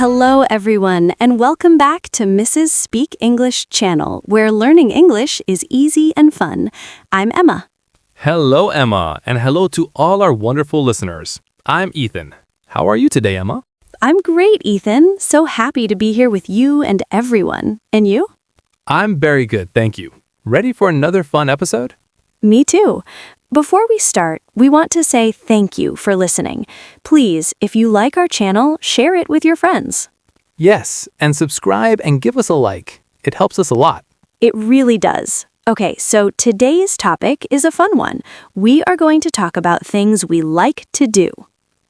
Hello, everyone, and welcome back to Mrs. Speak English channel, where learning English is easy and fun. I'm Emma. Hello, Emma, and hello to all our wonderful listeners. I'm Ethan. How are you today, Emma? I'm great, Ethan. So happy to be here with you and everyone. And you? I'm very good, thank you. Ready for another fun episode? Me too. Before we start, we want to say thank you for listening. Please, if you like our channel, share it with your friends. Yes, and subscribe and give us a like. It helps us a lot. It really does. Okay, so today's topic is a fun one. We are going to talk about things we like to do.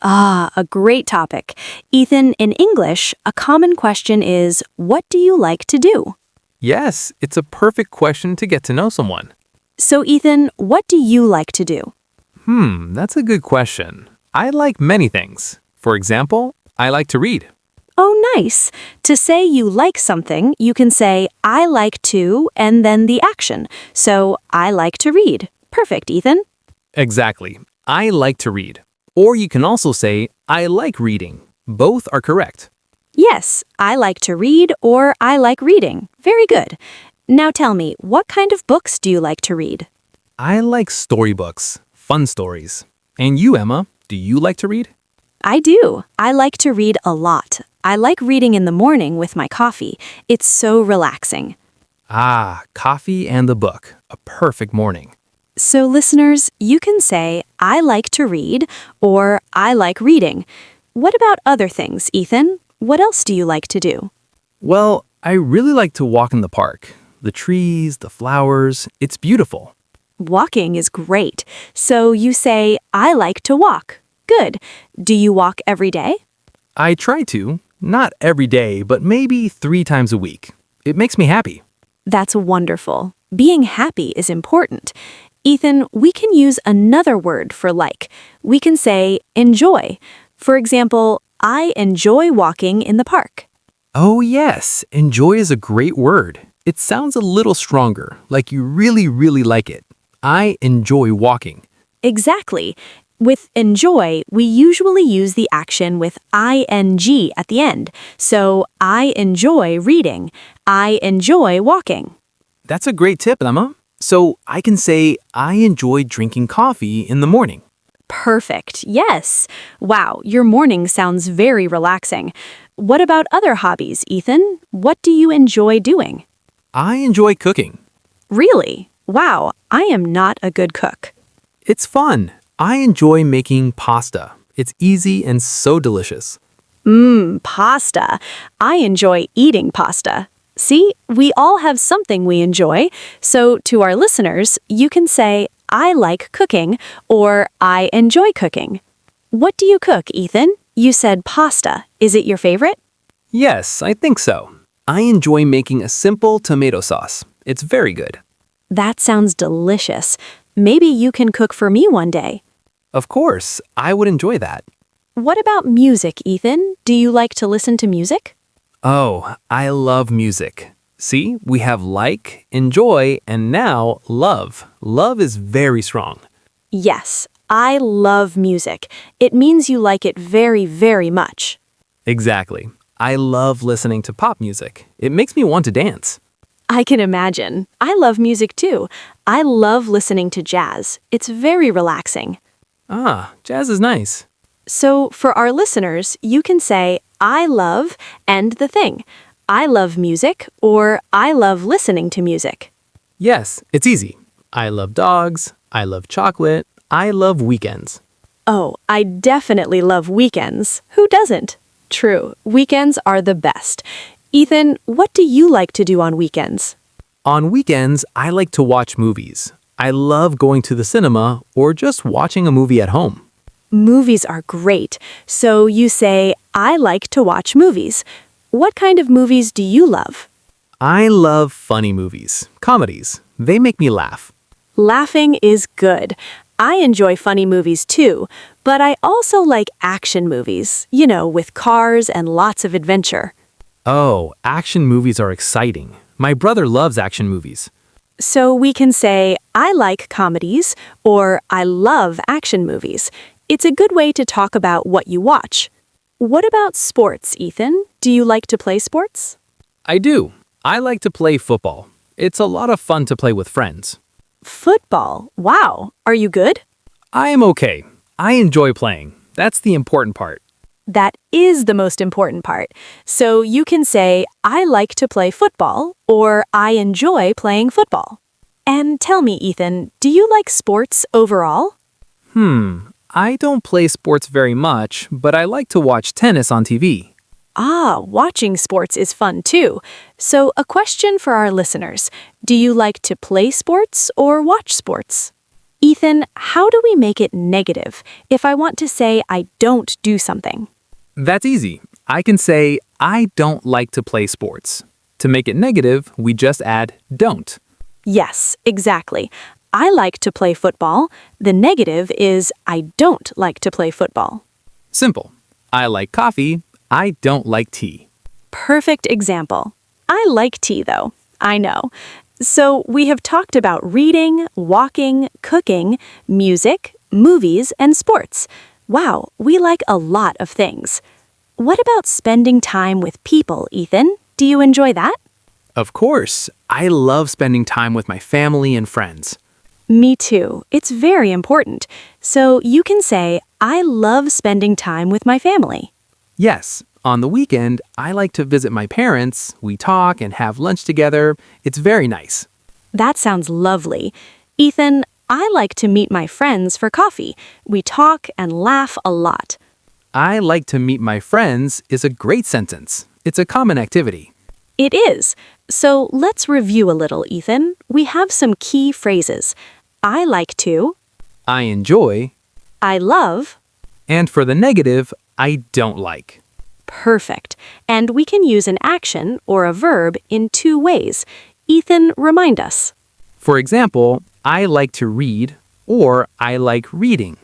Ah, a great topic. Ethan, in English, a common question is, what do you like to do? Yes, it's a perfect question to get to know someone. So, Ethan, what do you like to do? That's a good question. I like many things. For example, I like to read. Oh, nice. To say you like something, you can say, I like to, and then the action. So, I like to read. Perfect, Ethan. Exactly. I like to read. Or you can also say, I like reading. Both are correct. Yes, I like to read or I like reading. Very good. Now tell me, what kind of books do you like to read? I like storybooks, fun stories. And you, Emma, do you like to read? I do. I like to read a lot. I like reading in the morning with my coffee. It's so relaxing. Ah, coffee and the book. A perfect morning. So listeners, you can say, I like to read or I like reading. What about other things, Ethan? What else do you like to do? Well, I really like to walk in the park. The trees, the flowers, it's beautiful. Walking is great. So you say, I like to walk. Good. Do you walk every day? I try to, not every day, but maybe 3 times a week. It makes me happy. That's wonderful. Being happy is important. Ethan, we can use another word for like. We can say enjoy. For example, I enjoy walking in the park. Oh yes, enjoy is a great word. It sounds a little stronger, like you really, really like it. I enjoy walking. Exactly. With enjoy, we usually use the action with ing at the end. So, I enjoy reading. I enjoy walking. That's a great tip, Emma. So I can say, I enjoy drinking coffee in the morning. Perfect. Yes. Wow, your morning sounds very relaxing. What about other hobbies, Ethan? What do you enjoy doing? I enjoy cooking. Really? Wow, I am not a good cook. It's fun. I enjoy making pasta. It's easy and so delicious. Pasta. I enjoy eating pasta. See, we all have something we enjoy. So to our listeners, you can say, I like cooking or I enjoy cooking. What do you cook, Ethan? You said pasta. Is it your favorite? Yes, I think so. I enjoy making a simple tomato sauce. It's very good. That sounds delicious. Maybe you can cook for me one day. Of course, I would enjoy that. What about music, Ethan? Do you like to listen to music? Oh, I love music. See, we have like, enjoy, and now love. Love is very strong. Yes, I love music. It means you like it very, very much. Exactly. I love listening to pop music. It makes me want to dance. I can imagine. I love music too. I love listening to jazz. It's very relaxing. Ah, jazz is nice. So for our listeners, you can say, I love and the thing. I love music or I love listening to music. Yes, it's easy. I love dogs. I love chocolate. I love weekends. Oh, I definitely love weekends. Who doesn't? True, weekends are the best. Ethan, what do you like to do on weekends? On weekends, I like to watch movies. I love going to the cinema or just watching a movie at home. Movies are great. So you say, I like to watch movies. What kind of movies do you love? I love funny movies, comedies. They make me laugh. Laughing is good. I enjoy funny movies too, but I also like action movies, with cars and lots of adventure. Oh, action movies are exciting. My brother loves action movies. So we can say, I like comedies or I love action movies. It's a good way to talk about what you watch. What about sports, Ethan? Do you like to play sports? I do. I like to play football. It's a lot of fun to play with friends. Football. Wow. Are you good? I am okay. I enjoy playing. That's the important part. That is the most important part. So you can say, I like to play football, or I enjoy playing football. And tell me, Ethan, do you like sports overall? I don't play sports very much, but I like to watch tennis on TV. Ah, watching sports is fun too. So a question for our listeners. Do you like to play sports or watch sports? Ethan, how do we make it negative if I want to say I don't do something? That's easy. I can say, I don't like to play sports. To make it negative, we just add don't. Yes, exactly. I like to play football. The negative is I don't like to play football. Simple. I like coffee. I don't like tea. Perfect example. I like tea though. I know. So we have talked about reading, walking, cooking, music, movies, and sports. Wow, we like a lot of things. What about spending time with people, Ethan? Do you enjoy that? Of course, I love spending time with my family and friends. Me too. It's very important. So you can say, I love spending time with my family. Yes, on the weekend, I like to visit my parents. We talk and have lunch together. It's very nice. That sounds lovely. Ethan, I like to meet my friends for coffee. We talk and laugh a lot. I like to meet my friends is a great sentence. It's a common activity. It is. So let's review a little, Ethan. We have some key phrases. I like to, I enjoy, I love. and for the negative, I don't like. Perfect. And we can use an action or a verb in two ways. Ethan, remind us. For example, I like to read or I like reading.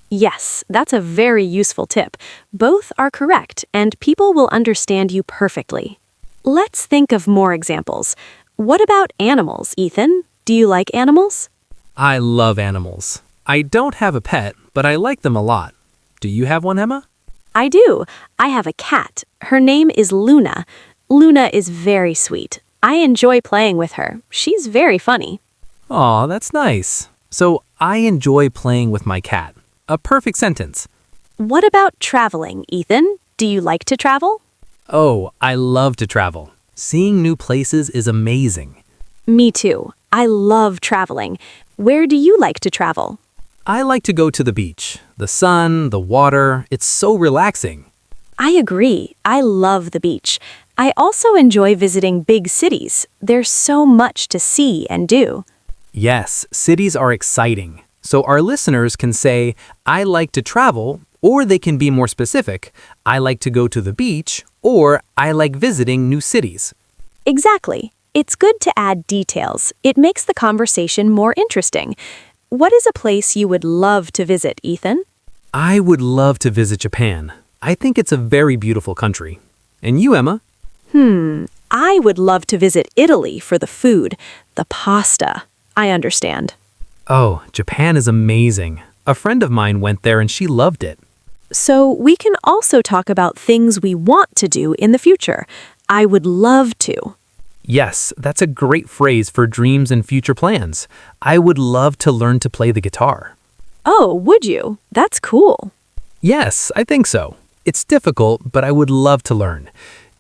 Yes, that's a very useful tip. Both are correct, and people will understand you perfectly. Let's think of more examples. What about animals, Ethan? Do you like animals? I love animals. I don't have a pet, but I like them a lot. Do you have one, Emma? I do. I have a cat. Her name is Luna. Luna is very sweet. I enjoy playing with her. She's very funny. Aw, that's nice. So I enjoy playing with my cat. A perfect sentence. What about traveling, Ethan? Do you like to travel? Oh, I love to travel. Seeing new places is amazing. Me too. I love traveling. Where do you like to travel? I like to go to the beach. The sun, the water, it's so relaxing. I agree. I love the beach. I also enjoy visiting big cities. There's so much to see and do. Yes, cities are exciting. So our listeners can say, I like to travel, or they can be more specific, I like to go to the beach, or I like visiting new cities. Exactly. It's good to add details. It makes the conversation more interesting. What is a place you would love to visit, Ethan? I would love to visit Japan. I think it's a very beautiful country. And you, Emma? I would love to visit Italy for the food, the pasta. I understand. Oh, Japan is amazing. A friend of mine went there and she loved it. So we can also talk about things we want to do in the future. I would love to. Yes, that's a great phrase for dreams and future plans. I would love to learn to play the guitar. Oh, would you? That's cool. Yes, I think so. It's difficult, but I would love to learn.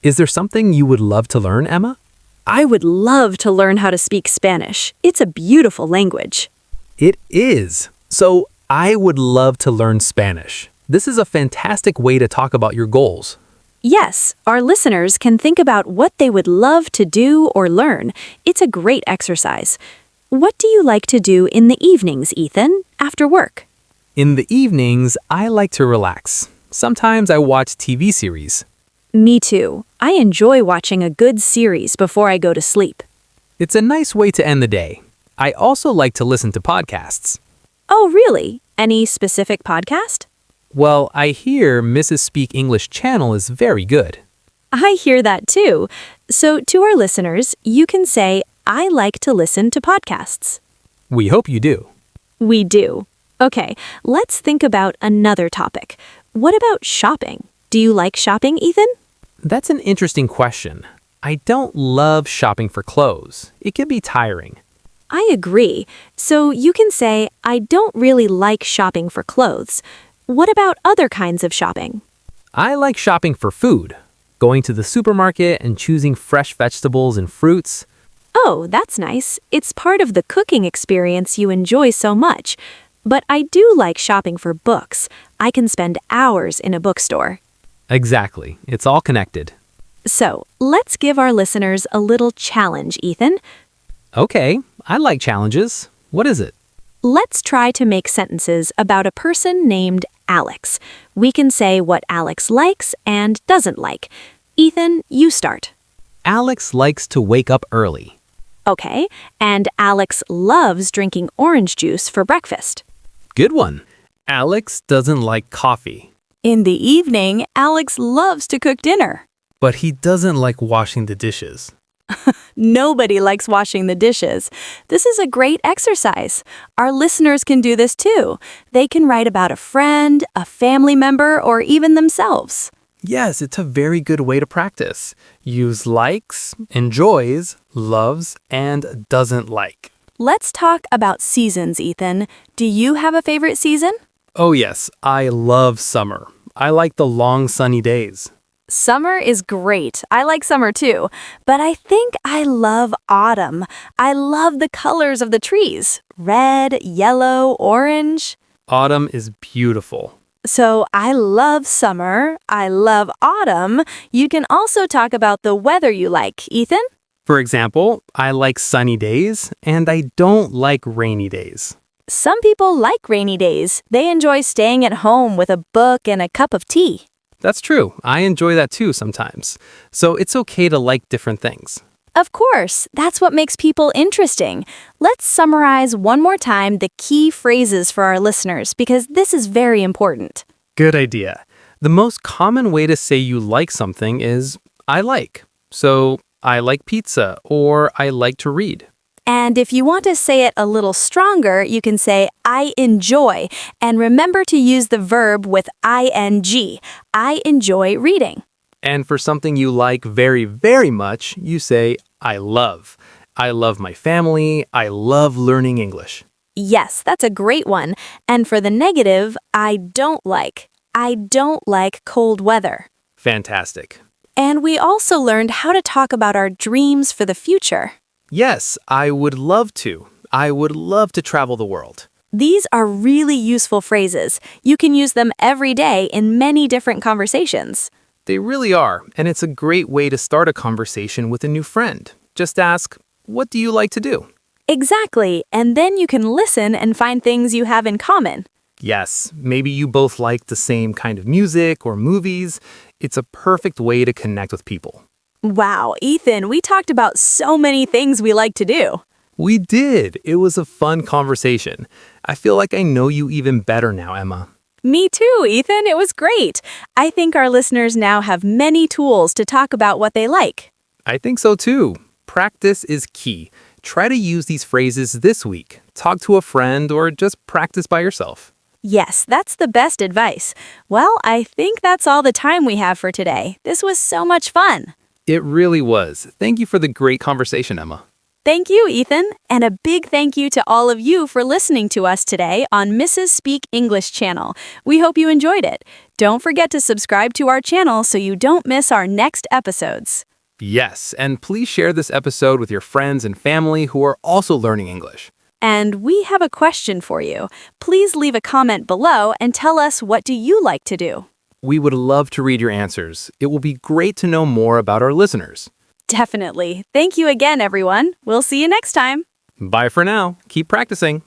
Is there something you would love to learn, Emma? I would love to learn how to speak Spanish. It's a beautiful language. It is. So, I would love to learn Spanish. This is a fantastic way to talk about your goals. Yes, our listeners can think about what they would love to do or learn. It's a great exercise. What do you like to do in the evenings, Ethan, after work? In the evenings, I like to relax. Sometimes I watch TV series. Me too. I enjoy watching a good series before I go to sleep. It's a nice way to end the day. I also like to listen to podcasts. Oh, really? Any specific podcast? Well, I hear Mrs. Speak English channel is very good. I hear that too. So to our listeners, you can say, I like to listen to podcasts. We hope you do. We do. Okay, let's think about another topic. What about shopping? Do Do you like shopping, Ethan? That's an interesting question. I don't love shopping for clothes. It can be tiring. I agree. So you can say, I don't really like shopping for clothes. What about other kinds of shopping? I like shopping for food. Going to the supermarket and choosing fresh vegetables and fruits. Oh, that's nice. It's part of the cooking experience you enjoy so much. But I do like shopping for books. I can spend hours in a bookstore. Exactly. It's all connected. So, let's give our listeners a little challenge, Ethan. Okay, I like challenges. What is it? Let's try to make sentences about a person named Alex. We can say what Alex likes and doesn't like. Ethan, you start. Alex likes to wake up early. Okay, and Alex loves drinking orange juice for breakfast. Good one. Alex doesn't like coffee. In the evening, Alex loves to cook dinner. But he doesn't like washing the dishes. Nobody likes washing the dishes. This is a great exercise. Our listeners can do this too. They can write about a friend, a family member, or even themselves. Yes, it's a very good way to practice. Use likes, enjoys, loves, and doesn't like. Let's talk about seasons, Ethan. Do you have a favorite season? Oh yes, I love summer. I like the long sunny days. Summer is great. I like summer too. But I think I love autumn. I love the colors of the trees. Red, yellow, orange. Autumn is beautiful. So I love summer. I love autumn. You can also talk about the weather you like, Ethan. For example, I like sunny days and I don't like rainy days. Some people like rainy days. They enjoy staying at home with a book and a cup of tea. That's true. I enjoy that too sometimes. So it's okay to like different things. Of course, that's what makes people interesting. Let's summarize one more time the key phrases for our listeners because this is very important. Good idea. The most common way to say you like something is I like. So I like pizza or I like to read. And if you want to say it a little stronger, you can say I enjoy. And remember to use the verb with ing. I enjoy reading. And for something you like very, very much, you say I love. I love my family. I love learning English. Yes, that's a great one. And for the negative, I don't like. I don't like cold weather. Fantastic. And we also learned how to talk about our dreams for the future. Yes, I would love to. I would love to travel the world. These are really useful phrases. You can use them every day in many different conversations. They really are, and it's a great way to start a conversation with a new friend. Just ask, what do you like to do? Exactly, and then you can listen and find things you have in common. Yes, maybe you both like the same kind of music or movies. It's a perfect way to connect with people. Wow, Ethan, we talked about so many things we like to do. We did. It was a fun conversation. I feel like I know you even better now, Emma. Me too, Ethan. It was great. I think our listeners now have many tools to talk about what they like. I think so too. Practice is key. Try to use these phrases this week. Talk to a friend or just practice by yourself. Yes, that's the best advice. Well, I think that's all the time we have for today. This was so much fun. It really was. Thank you for the great conversation, Emma. Thank you, Ethan, and a big thank you to all of you for listening to us today on Mrs. Speak English channel. We hope you enjoyed it. Don't forget to subscribe to our channel so you don't miss our next episodes. Yes, and please share this episode with your friends and family who are also learning English. And we have a question for you. Please leave a comment below and tell us what do you like to do. We would love to read your answers. It will be great to know more about our listeners. Definitely. Thank you again, everyone. We'll see you next time. Bye for now. Keep practicing.